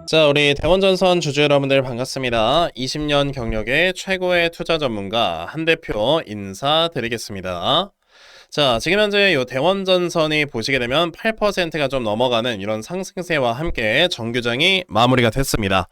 자, 우리 대원전선 주주 여러분들 반갑습니다. 20년 경력의 최고의 투자 전문가 한 대표 인사드리겠습니다. 자, 지금 현재 이 대원전선이 보시게 되면 8%가 좀 넘어가는 이런 상승세와 함께 정규장이 마무리가 됐습니다.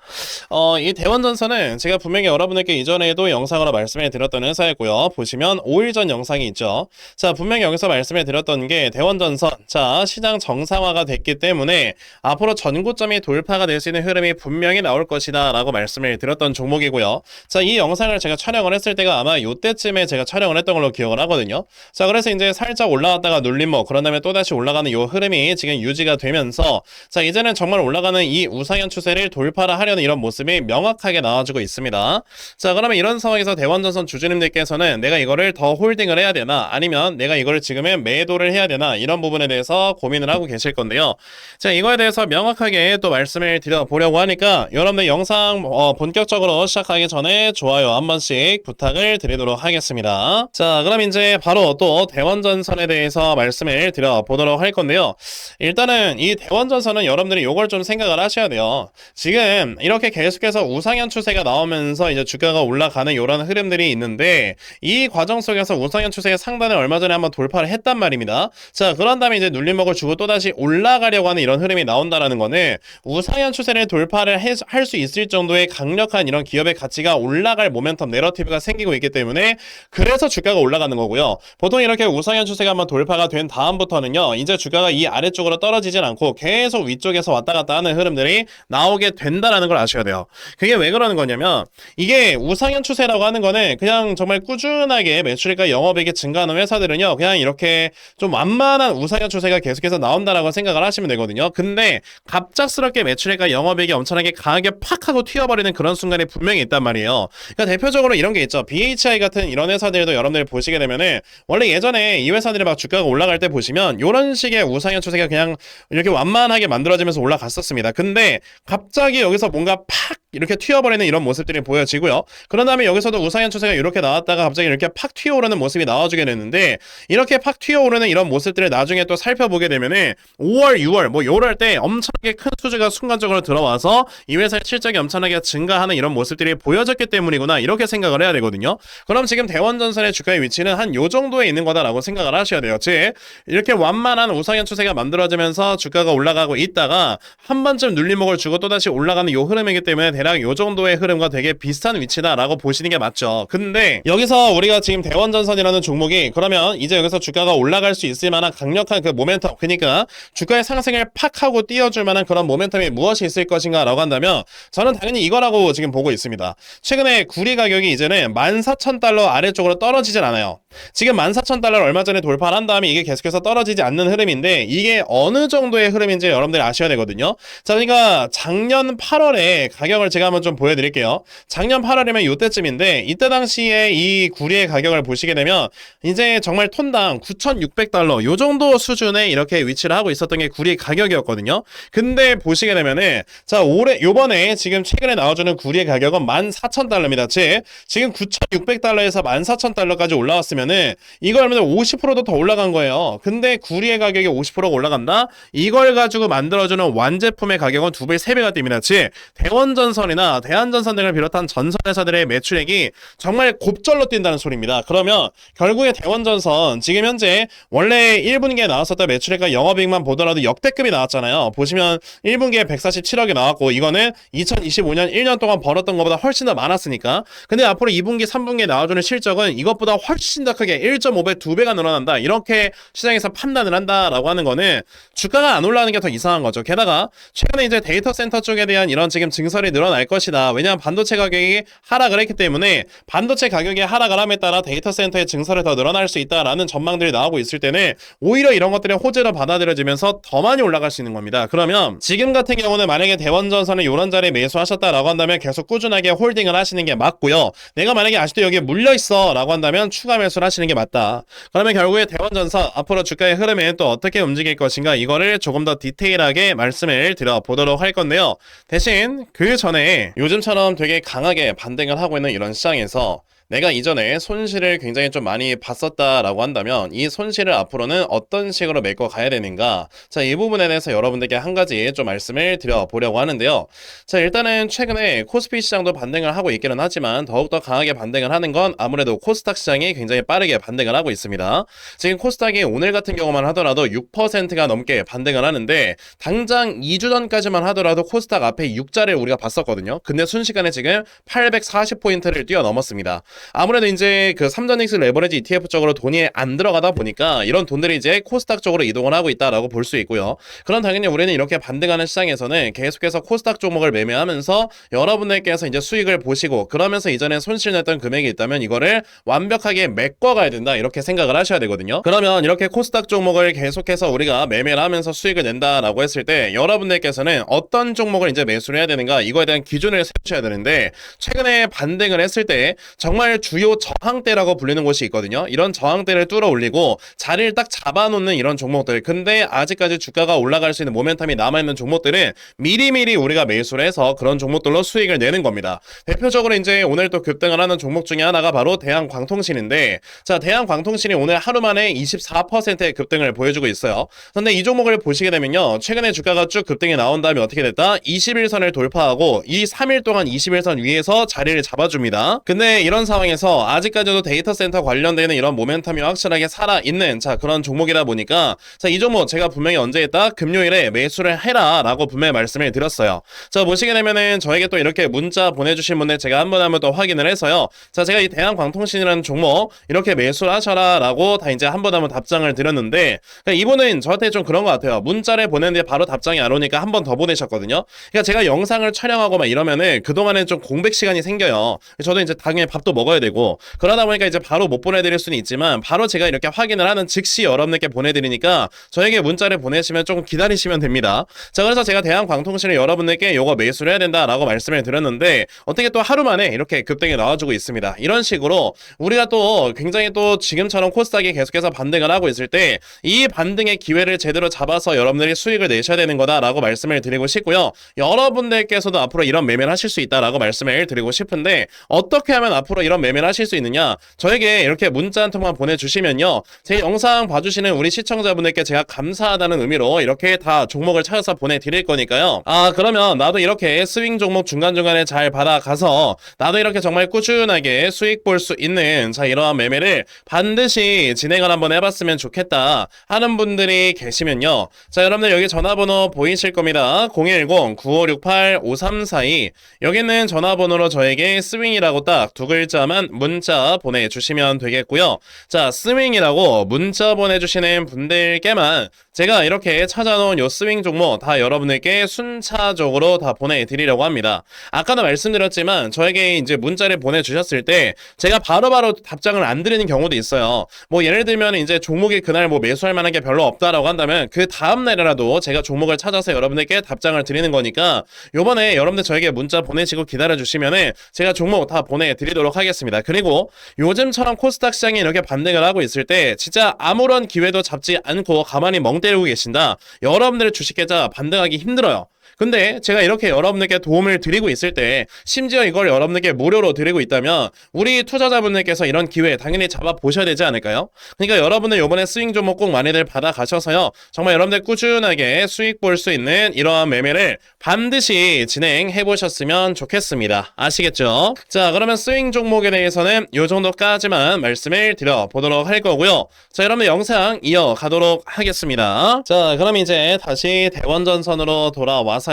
이 대원전선은 제가 분명히 여러분에게 이전에도 영상으로 말씀해 드렸던 회사이고요. 보시면 5일 전 영상이 있죠. 자, 분명히 여기서 말씀해 드렸던 게 대원전선, 자, 시장 정상화가 됐기 때문에 앞으로 전고점이 돌파가 될 수 있는 흐름이 분명히 나올 것이다 라고 말씀을 드렸던 종목이고요. 자, 이 영상을 제가 촬영을 했을 때가 아마 이때쯤에 제가 촬영을 했던 걸로 기억을 하거든요. 자, 그래서 이제 살짝 올라갔다가 눌림목, 그런 다음에 또다시 올라가는 이 흐름이 지금 유지가 되면서, 자, 이제는 정말 올라가는 이 우상향 추세를 돌파를 하려는 이런 모습이 명확하게 나와주고 있습니다. 자, 그러면 이런 상황에서 대원전선 주주님들께서는 내가 이거를 더 홀딩을 해야 되나, 아니면 내가 이거를 지금은 매도를 해야 되나, 이런 부분에 대해서 고민을 하고 계실 건데요. 자, 이거에 대해서 명확하게 또 말씀을 드려보려고 하니까 여러분들 영상 본격적으로 시작하기 전에 좋아요 한 번씩 부탁을 드리도록 하겠습니다. 자, 그럼 이제 바로 또 대원전선에 대해서 말씀을 드려보도록 할 건데요. 일단은 이 대원전선은 여러분들이 이걸 좀 생각을 하셔야 돼요. 지금 이렇게 계속해서 우상향 추세가 나오면서 이제 주가가 올라가는 이런 흐름들이 있는데, 이 과정 속에서 우상향 추세의 상단을 얼마 전에 한번 돌파를 했단 말입니다. 자, 그런 다음에 이제 눌림목을 주고 또다시 올라가려고 하는 이런 흐름이 나온다라는 거는 우상향 추세를 돌파를 할 수 있을 정도의 강력한 이런 기업의 가치가 올라갈 모멘텀 내러티브가 생기고 있기 때문에, 그래서 주가가 올라가는 거고요. 보통 이렇게 우상향 추세가 한번 돌파가 된 다음부터는요, 이제 주가가 이 아래쪽으로 떨어지진 않고 계속 위쪽에서 왔다 갔다 하는 흐름들이 나오게 된다라는 걸 아셔야 돼요. 그게 왜 그러는 거냐면, 이게 우상향 추세라고 하는 거는 그냥 정말 꾸준하게 매출과 영업이익이 증가하는 회사들은요, 그냥 이렇게 좀 완만한 우상향 추세가 계속해서 나온다라고 생각을 하시면 되거든요. 근데 갑작스럽게 매출과 영업이익이 엄청나게 강하게 팍 하고 튀어버리는 그런 순간이 분명히 있단 말이에요. 그러니까 대표적으로 이런 게 있죠. BHI 같은 이런 회사들도 여러분들 보시게 되면은, 원래 예전에 이 회사들이 막 주가가 올라갈 때 보시면 이런 식의 우상향 추세가 그냥 이렇게 완만하게 만들어지면서 올라갔었습니다. 근데 갑자기 여기서 뭔가 팍 이렇게 튀어버리는 이런 모습들이 보여지고요. 그런 다음에 여기서도 우상향 추세가 이렇게 나왔다가 갑자기 이렇게 팍 튀어오르는 모습이 나와주게 되는데, 이렇게 팍 튀어오르는 이런 모습들을 나중에 또 살펴보게 되면은 5월, 6월 뭐 요럴 때 엄청나게 큰 투자가 순간적으로 들어와서 이 회사의 실적이 엄청나게 증가하는 이런 모습들이 보여졌기 때문이구나, 이렇게 생각을 해야 되거든요. 그럼 지금 대원전선의 주가의 위치는 한 요 정도에 있는 거다라고 생각을 하셔야 돼요. 즉, 이렇게 완만한 우상향 추세가 만들어지면서 주가가 올라가고 있다가 한 번쯤 눌림목을 주고 또다시 올라가는 요 흐름이기 때문에 대략 요 정도의 흐름과 되게 비슷한 위치다라고 보시는 게 맞죠. 근데 여기서 우리가 지금 대원전선이라는 종목이, 그러면 이제 여기서 주가가 올라갈 수 있을 만한 강력한 그 모멘텀, 그러니까 주가의 상승을 팍 하고 띄워줄 만한 그런 모멘텀이 무엇이 있을 것인가 라고 한다면, 저는 당연히 이거라고 지금 보고 있습니다. 최근에 구리 가격이 이제는 14,000달러 아래쪽으로 떨어지진 않아요. 지금 14,000달러를 얼마 전에 돌파를 한 다음에 이게 계속해서 떨어지지 않는 흐름인데, 이게 어느 정도의 흐름인지 여러분들이 아셔야 되거든요. 자, 그러니까 작년 8월에 가격을 제가 한번 좀 보여드릴게요. 작년 8월이면 이때쯤인데, 이때 당시에 이 구리의 가격을 보시게 되면 이제 정말 톤당 9,600달러 요 정도 수준에 이렇게 위치를 하고 있었던 게 구리 가격이었거든요. 근데 보시게 되면은, 자, 요번에 지금 최근에 나와주는 구리의 가격은 14,000달러입니다. 즉, 지금 9,600달러에서 14,000달러까지 올라왔으면은 이걸 하면 50%도 더 올라간 거예요. 근데 구리의 가격이 50%가 올라간다? 이걸 가지고 만들어주는 완제품의 가격은 2배, 3배가 뜁니다. 즉, 대원전선이나 대한전선 등을 비롯한 전선회사들의 매출액이 정말 곱절로 뛴다는 소리입니다. 그러면 결국에 대원전선 지금 현재 원래 1분기에 나왔었던 매출액과 영업이익만 보더라도 역대급이 나왔잖아요. 보시면 1분기에 147억이 나왔고, 이거는 2025년 1년 동안 벌었던 것보다 훨씬 더 많았으니까. 근데 앞으로 2분기, 3분기에 나와주는 실적은 이것보다 훨씬 더 크게 1.5배, 2배가 늘어난다, 이렇게 시장에서 판단을 한다라고 하는 거는 주가가 안 올라가는 게 더 이상한 거죠. 게다가 최근에 이제 데이터 센터 쪽에 대한 이런 지금 증설이 늘어날 것이다. 왜냐하면 반도체 가격이 하락을 했기 때문에 반도체 가격이 하락을 함에 따라 데이터 센터의 증설이 더 늘어날 수 있다라는 전망들이 나오고 있을 때는 오히려 이런 것들이 호재로 받아들여지면서 더 많이 올라갈 수 있는 겁니다. 그러면 지금 같은 경우는 만약에 대원전선을 이런 자리에 매수하셨다라고 한다면 계속 꾸준하게 홀딩을 하시는 게 맞고요. 내가 만약에 아직도 여기에 물려있어 라고 한다면 추가 매수를 하시는 게 맞다. 그러면 결국에 대원전선 앞으로 주가의 흐름은 또 어떻게 움직일 것인가, 이거를 조금 더 디테일하게 말씀을 드려보도록 할 건데요. 대신 그 전에 요즘처럼 되게 강하게 반등을 하고 있는 이런 시장에서 내가 이전에 손실을 굉장히 좀 많이 봤었다라고 한다면 이 손실을 앞으로는 어떤 식으로 메꿔 가야 되는가? 자, 이 부분에 대해서 여러분들께 한 가지 좀 말씀을 드려보려고 하는데요. 자, 일단은 최근에 코스피 시장도 반등을 하고 있기는 하지만 더욱더 강하게 반등을 하는 건 아무래도 코스닥 시장이 굉장히 빠르게 반등을 하고 있습니다. 지금 코스닥이 오늘 같은 경우만 하더라도 6%가 넘게 반등을 하는데 당장 2주 전까지만 하더라도 코스닥 앞에 6자를 우리가 봤었거든요. 근데 순식간에 지금 840포인트를 뛰어넘었습니다. 아무래도 이제 그 삼전익스 레버리지 ETF 쪽으로 돈이 안 들어가다 보니까 이런 돈들이 이제 코스닥 쪽으로 이동을 하고 있다라고 볼 수 있고요. 그럼 당연히 우리는 이렇게 반등하는 시장에서는 계속해서 코스닥 종목을 매매하면서 여러분들께서 이제 수익을 보시고 그러면서 이전에 손실 냈던 금액이 있다면 이거를 완벽하게 메꿔가야 된다 이렇게 생각을 하셔야 되거든요. 그러면 이렇게 코스닥 종목을 계속해서 우리가 매매를 하면서 수익을 낸다라고 했을 때 여러분들께서는 어떤 종목을 이제 매수를 해야 되는가 이거에 대한 기준을 세우셔야 되는데 최근에 반등을 했을 때 정말 주요 저항대라고 불리는 곳이 있거든요. 이런 저항대를 뚫어 올리고 자리를 딱 잡아놓는 이런 종목들. 근데 아직까지 주가가 올라갈 수 있는 모멘텀이 남아있는 종목들은 미리미리 우리가 매수를 해서 그런 종목들로 수익을 내는 겁니다. 대표적으로 이제 오늘 또 급등을 하는 종목 중에 하나가 바로 대한광통신인데 자, 대한광통신이 오늘 하루 만에 24%의 급등을 보여주고 있어요. 근데 이 종목을 보시게 되면요. 최근에 주가가 쭉 급등이 나온 다음에 어떻게 됐다? 21선을 돌파하고 이 3일 동안 21선 위에서 자리를 잡아줍니다. 근데 이런 상황에서 아직까지도 데이터 센터 관련되는 이런 모멘텀이 확실하게 살아있는 자 그런 종목이다 보니까 자 이 종목 제가 분명히 언제 했다? 금요일에 매수를 해라 라고 분명히 말씀을 드렸어요. 자 보시게 되면은 저에게 또 이렇게 문자 보내주신 분들 제가 한 번 한 번 더 확인을 해서요. 자 제가 이 대한광통신이라는 종목 이렇게 매수를 하셔라 라고 다 이제 한 번 한 번 답장을 드렸는데 그러니까 이분은 저한테 좀 그런 것 같아요. 문자를 보냈는데 바로 답장이 안 오니까 한 번 더 보내셨거든요. 그러니까 제가 영상을 촬영하고 막 이러면은 그동안에 좀 공백 시간이 생겨요. 저도 이제 당연히 밥도 먹어야 되고 그러다 보니까 이제 바로 못 보내드릴 수는 있지만 바로 제가 이렇게 확인을 하는 즉시 여러분들께 보내드리니까 저에게 문자를 보내시면 조금 기다리시면 됩니다. 자 그래서 제가 대한광통신을 여러분들께 요거 매수를 해야 된다라고 말씀을 드렸는데 어떻게 또 하루 만에 이렇게 급등이 나와주고 있습니다. 이런 식으로 우리가 또 굉장히 또 지금처럼 코스닥이 계속해서 반등을 하고 있을 때 이 반등의 기회를 제대로 잡아서 여러분들이 수익을 내셔야 되는 거다라고 말씀을 드리고 싶고요. 여러분들께서도 앞으로 이런 매매를 하실 수 있다라고 말씀을 드리고 싶은데 어떻게 하면 앞으로 이런 매매를 하실 수 있느냐 저에게 이렇게 문자 한 통만 보내주시면요 제 영상 봐주시는 우리 시청자분들께 제가 감사하다는 의미로 이렇게 다 종목을 찾아서 보내드릴 거니까요. 아 그러면 나도 이렇게 스윙 종목 중간중간에 잘 받아가서 나도 이렇게 정말 꾸준하게 수익 볼 수 있는 자 이러한 매매를 반드시 진행을 한번 해봤으면 좋겠다 하는 분들이 계시면요 자 여러분들 여기 전화번호 보이실 겁니다. 010-9568-5342 여기는 전화번호로 저에게 스윙이라고 딱 두 글자만 문자 보내주시면 되겠고요. 자 스윙이라고 문자 보내주시는 분들께만 제가 이렇게 찾아놓은 요 스윙 종목 다 여러분들께 순차적으로 다 보내드리려고 합니다. 아까도 말씀드렸지만 저에게 이제 문자를 보내주셨을 때 제가 바로바로 답장을 안 드리는 경우도 있어요. 뭐 예를 들면 이제 종목이 그날 뭐 매수할 만한 게 별로 없다라고 한다면 그 다음날이라도 제가 종목을 찾아서 여러분들께 답장을 드리는 거니까 요번에 여러분들 저에게 문자 보내시고 기다려주시면은 제가 종목 다 보내드리도록 하겠습니다. 그리고 요즘처럼 코스닥 시장이 이렇게 반등을 하고 있을 때 진짜 아무런 기회도 잡지 않고 가만히 멍 때리고 계신다. 여러분들의 주식 계좌 반등하기 힘들어요. 근데 제가 이렇게 여러분들께 도움을 드리고 있을 때 심지어 이걸 여러분들께 무료로 드리고 있다면 우리 투자자분들께서 이런 기회 당연히 잡아보셔야 되지 않을까요? 그러니까 여러분들 이번에 스윙 종목 꼭 많이들 받아가셔서요. 정말 여러분들 꾸준하게 수익 볼 수 있는 이러한 매매를 반드시 진행해보셨으면 좋겠습니다. 아시겠죠? 자 그러면 스윙 종목에 대해서는 이 정도까지만 말씀을 드려보도록 할 거고요. 자 여러분들 영상 이어가도록 하겠습니다. 자 그럼 이제 다시 대원전선으로 돌아와서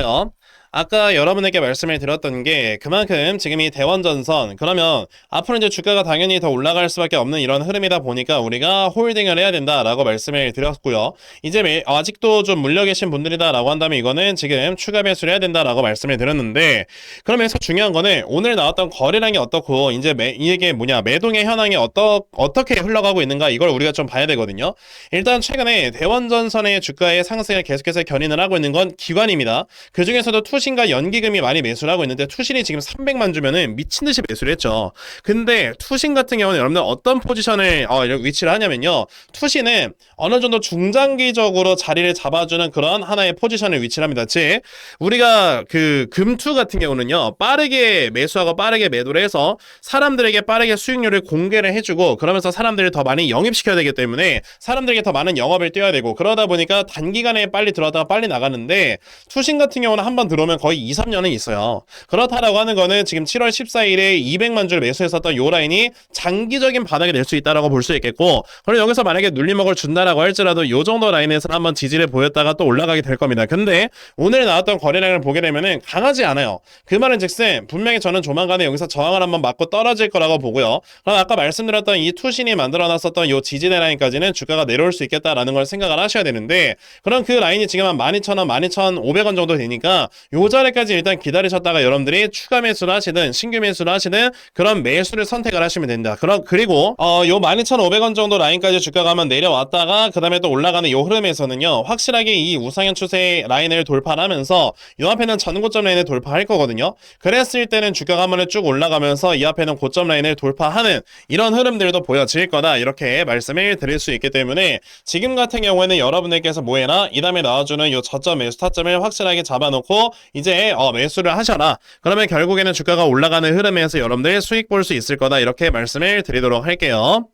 아까 여러분에게 말씀을 드렸던 게 그만큼 지금 이 대원전선 그러면 앞으로 이제 주가가 당연히 더 올라갈 수밖에 없는 이런 흐름이다 보니까 우리가 홀딩을 해야 된다라고 말씀을 드렸고요. 이제 아직도 좀 물려 계신 분들이다라고 한다면 이거는 지금 추가 매수를 해야 된다라고 말씀을 드렸는데 그러면서 중요한 거는 오늘 나왔던 거래량이 어떻고 이제 이게 뭐냐 매동의 현황이 어떻게 흘러가고 있는가 이걸 우리가 좀 봐야 되거든요. 일단 최근에 대원전선의 주가의 상승을 계속해서 견인을 하고 있는 건 기관입니다. 그 중에서도 아무래도 투신과 연기금이 많이 매수를 하고 있는데 투신이 지금 300만 주면은 미친듯이 매수를 했죠. 근데 투신 같은 경우는 여러분들 어떤 포지션을 위치를 하냐면요. 투신은 어느 정도 중장기적으로 자리를 잡아주는 그런 하나의 포지션을 위치를 합니다. 즉 우리가 그 금투 같은 경우는요. 빠르게 매수하고 빠르게 매도를 해서 사람들에게 빠르게 수익률을 공개를 해주고 그러면서 사람들을 더 많이 영입시켜야 되기 때문에 사람들에게 더 많은 영업을 뛰어야 되고 그러다 보니까 단기간에 빨리 들어왔다가 빨리 나가는데 투신 같은 경우는 한번 들어오면 거의 2, 3년은 있어요. 그렇다라고 하는 거는 지금 7월 14일에 200만 주를 매수했었던 요 라인이 장기적인 바닥이 될 수 있다라고 볼 수 있겠고 그리고 여기서 만약에 눌림목을 준다라고 할지라도 요 정도 라인에서 한번 지지를 보였다가 또 올라가게 될 겁니다. 근데 오늘 나왔던 거래량을 보게 되면은 강하지 않아요. 그 말은 즉슨 분명히 저는 조만간에 여기서 저항을 한번 맞고 떨어질 거라고 보고요. 그럼 아까 말씀드렸던 이 투신이 만들어놨었던 요 지지대 라인까지는 주가가 내려올 수 있겠다라는 걸 생각을 하셔야 되는데 그럼 그 라인이 지금 한 12,000원, 12,500원 정도 되니까 요 자리까지 일단 기다리셨다가 여러분들이 추가 매수를 하시든 신규 매수를 하시든 그런 매수를 선택을 하시면 된다. 그리고 요 12,500원 정도 라인까지 주가가 한번 내려왔다가 그 다음에 또 올라가는 요 흐름에서는요 확실하게 이 우상향 추세 라인을 돌파하면서 요 앞에는 전고점 라인을 돌파할 거거든요. 그랬을 때는 주가가 한번 쭉 올라가면서 이 앞에는 고점 라인을 돌파하는 이런 흐름들도 보여질 거다 이렇게 말씀을 드릴 수 있기 때문에 지금 같은 경우에는 여러분들께서 뭐해나 이 다음에 나와주는 요 저점 매수 타점을 확실하게 잡아놓고 이제 매수를 하셔라. 그러면 결국에는 주가가 올라가는 흐름에서 여러분들 수익 볼 수 있을 거다 이렇게 말씀을 드리도록 할게요.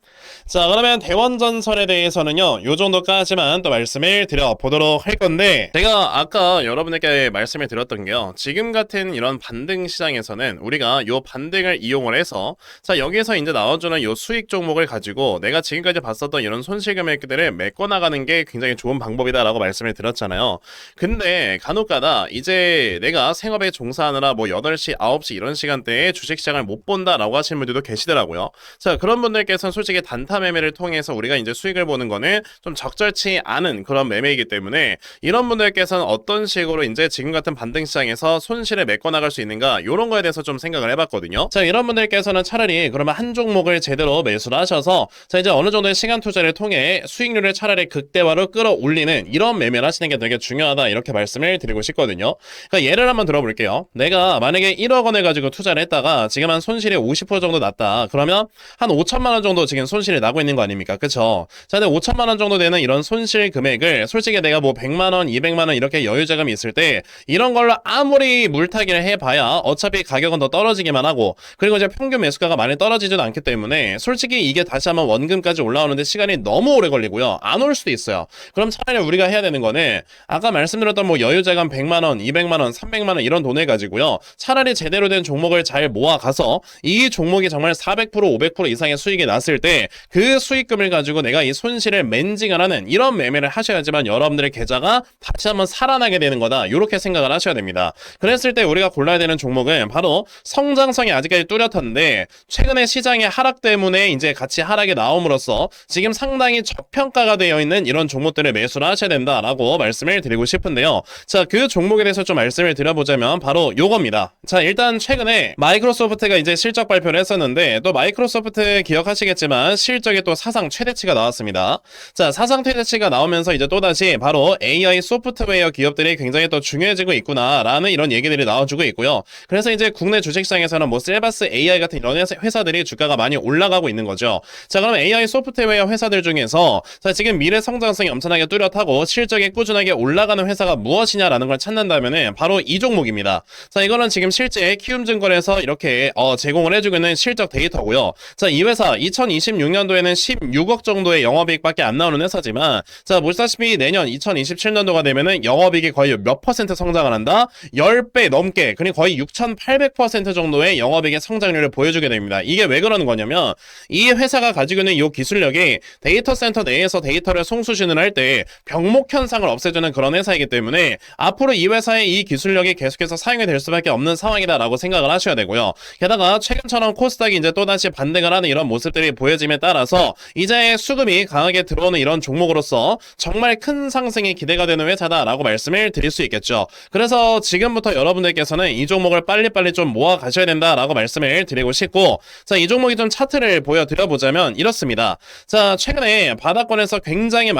자 그러면 대원전설에 대해서는요 요 정도까지만 또 말씀을 드려보도록 할 건데 제가 아까 여러분에게 말씀을 드렸던 게요 지금 같은 이런 반등 시장에서는 우리가 요 반등을 이용을 해서 자 여기에서 이제 나와주는 요 수익 종목을 가지고 내가 지금까지 봤었던 이런 손실 금액들을 메꿔나가는 게 굉장히 좋은 방법이다 라고 말씀을 드렸잖아요. 근데 간혹가다 이제 내가 생업에 종사하느라 뭐 8시 9시 이런 시간대에 주식시장을 못 본다 라고 하시는 분들도 계시더라고요. 자 그런 분들께서는 솔직히 단타 매매를 통해서 우리가 이제 수익을 보는 거는 좀 적절치 않은 그런 매매이기 때문에 이런 분들께서는 어떤 식으로 이제 지금 같은 반등 시장에서 손실을 메꿔 나갈 수 있는가 이런 거에 대해서 좀 생각을 해봤거든요. 자 이런 분들께서는 차라리 그러면 한 종목을 제대로 매수를 하셔서 자 이제 어느 정도의 시간 투자를 통해 수익률을 차라리 극대화로 끌어올리는 이런 매매를 하시는 게 되게 중요하다 이렇게 말씀을 드리고 싶거든요. 그러니까 예를 한번 들어볼게요. 내가 만약에 1억 원을 가지고 투자를 했다가 지금 한 손실이 50% 정도 났다. 그러면 한 5천만 원 정도 지금 손실이 나고 있는 거 아닙니까? 그쵸? 자, 근데 5천만 원 정도 되는 이런 손실 금액을 솔직히 내가 뭐 100만 원, 200만 원 이렇게 여유 자금이 있을 때 이런 걸로 아무리 물타기를 해봐야 어차피 가격은 더 떨어지기만 하고 그리고 이제 평균 매수가가 많이 떨어지지도 않기 때문에 솔직히 이게 다시 한번 원금까지 올라오는데 시간이 너무 오래 걸리고요. 안 올 수도 있어요. 그럼 차라리 우리가 해야 되는 거는 아까 말씀드렸던 뭐 여유 자금 100만 원, 200만 원, 300만 원 이런 돈을 가지고요. 차라리 제대로 된 종목을 잘 모아가서 이 종목이 정말 400%, 500% 이상의 수익이 났을 때 그 수익금을 가지고 내가 이 손실을 맨징을 하는 이런 매매를 하셔야지만 여러분들의 계좌가 다시 한번 살아나게 되는 거다. 이렇게 생각을 하셔야 됩니다. 그랬을 때 우리가 골라야 되는 종목은 바로 성장성이 아직까지 뚜렷한데 최근에 시장의 하락 때문에 이제 같이 하락이 나옴으로써 지금 상당히 저평가가 되어 있는 이런 종목들을 매수를 하셔야 된다라고 말씀을 드리고 싶은데요. 자, 그 종목에 대해서 좀 말씀을 드려보자면 바로 요겁니다. 자, 일단 최근에 마이크로소프트가 이제 실적 발표를 했었는데 또 마이크로소프트 기억하시겠지만 실적에 또 사상 최대치가 나왔습니다. 자, 사상 최대치가 나오면서 이제 또다시 바로 AI 소프트웨어 기업들이 굉장히 또 중요해지고 있구나라는 이런 얘기들이 나와주고 있고요. 그래서 이제 국내 주식시장에서는 뭐 셀바스 AI 같은 이런 회사들이 주가가 많이 올라가고 있는 거죠. 자, 그럼 AI 소프트웨어 회사들 중에서 자, 지금 미래 성장성이 엄청나게 뚜렷하고 실적이 꾸준하게 올라가는 회사가 무엇이냐라는 걸 찾는다면은 바로 이 종목입니다. 자, 이거는 지금 실제 키움증권에서 이렇게 제공을 해주고 있는 실적 데이터고요. 자, 이 회사 2026년도에는 16억 정도의 영업이익밖에 안 나오는 회사지만 자, 보시다시피 내년 2027년도가 되면은 영업이익이 거의 몇 퍼센트 성장을 한다? 10배 넘게, 그리고 거의 6,800% 정도의 영업이익의 성장률을 보여주게 됩니다. 이게 왜 그러는 거냐면 이 회사가 가지고 있는 이 기술력이 데이터 센터 내에서 데이터를 송수신을 할 때 병목 현상을 없애주는 그런 회사이기 때문에 앞으로 이 회사의 이 기술력이 계속해서 사용이 될 수밖에 없는 상황이다라고 생각을 하셔야 되고요. 게다가 최근처럼 코스닥이 이제 또다시 반등을 하는 이런 모습들이 보여지기 좋아짐에 따라서 이제 수급이 강하게 들어오는 이런 종목으로서 정말 큰 상승이 기대가 되는 회사다라고 말씀을 드릴 수 있겠죠. 그래서 지금부터 여러분들께서는 이 종목을 빨리빨리 좀 모아 가셔야 된다라고 말씀을 드리고 싶고, 자, 이 종목이 좀 차트를 보여드려 보자면 이렇습니다. 자, 최근에 바닥권에서 굉장히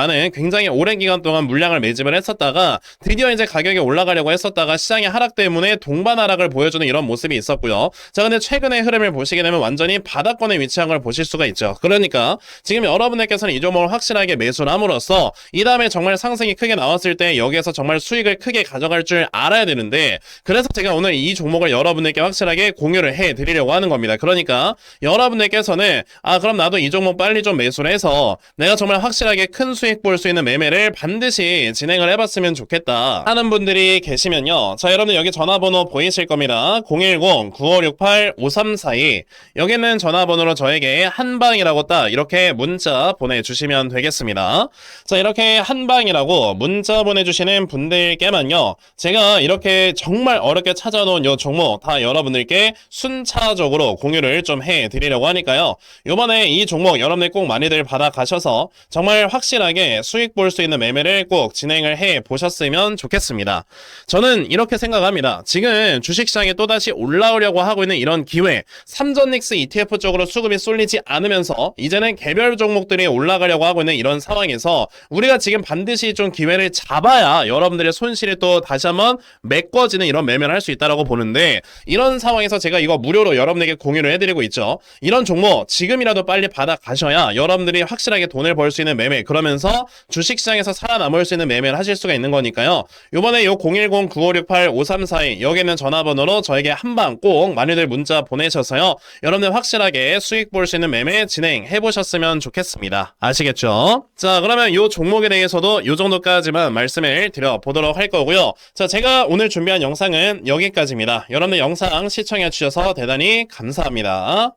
오랜 기간 동안 물량을 매집을 했었다가 드디어 이제 가격이 올라가려고 했었다가 시장의 하락 때문에 동반 하락을 보여주는 이런 모습이 있었고요. 자, 근데 최근의 흐름을 보시게 되면 완전히 바닥권에 위치한 걸 보실 수가 있죠. 그러니까 지금 여러분들께서는 이 종목을 확실하게 매수를 함으로써 이 다음에 정말 상승이 크게 나왔을 때 여기에서 정말 수익을 크게 가져갈 줄 알아야 되는데, 그래서 제가 오늘 이 종목을 여러분들께 확실하게 공유를 해 드리려고 하는 겁니다. 그러니까 여러분들께서는 그럼 나도 이 종목 빨리 좀 매수를 해서 내가 정말 확실하게 큰 수익 볼 수 있는 매매를 반드시 진행을 해봤으면 좋겠다 하는 분들이 계시면요, 자, 여러분들 여기 전화번호 보이실 겁니다. 010-9568-5342, 여기는 전화번호로 저에게 한방이라고 딱 이렇게 문자 보내주시면 되겠습니다. 자, 이렇게 한방이라고 문자 보내주시는 분들께만요, 제가 이렇게 정말 어렵게 찾아놓은 요 종목 다 여러분들께 순차적으로 공유를 좀 해드리려고 하니까요, 요번에 이 종목 여러분들 꼭 많이들 받아가셔서 정말 확실하게 수익 볼 수 있는 매매를 꼭 진행을 해 보셨으면 좋겠습니다. 저는 이렇게 생각합니다. 지금 주식시장에 또다시 올라오려고 하고 있는 이런 기회, 삼전닉스 ETF 쪽으로 수급이 쏠리지 않으면서 이제는 개별 종목들이 올라가려고 하고 있는 이런 상황에서 우리가 지금 반드시 좀 기회를 잡아야 여러분들의 손실이 또 다시 한번 메꿔지는 이런 매매를 할 수 있다고 보는데, 이런 상황에서 제가 이거 무료로 여러분에게 공유를 해드리고 있죠. 이런 종목 지금이라도 빨리 받아 가셔야 여러분들이 확실하게 돈을 벌 수 있는 매매, 그러면서 주식시장에서 살아남을 수 있는 매매를 하실 수가 있는 거니까요. 요번에 요 010-9568-5342 여기는 전화번호로 저에게 한방 꼭 많이들 문자 보내셔서요, 여러분들 확실하게 수익 볼 수 있는 매매 진행해 보셨으면 좋겠습니다. 아시겠죠? 자, 그러면 요 종목에 대해서도 요 정도까지만 말씀을 드려보도록 할 거고요. 자, 제가 오늘 준비한 영상은 여기까지입니다. 여러분들 영상 시청해 주셔서 대단히 감사합니다.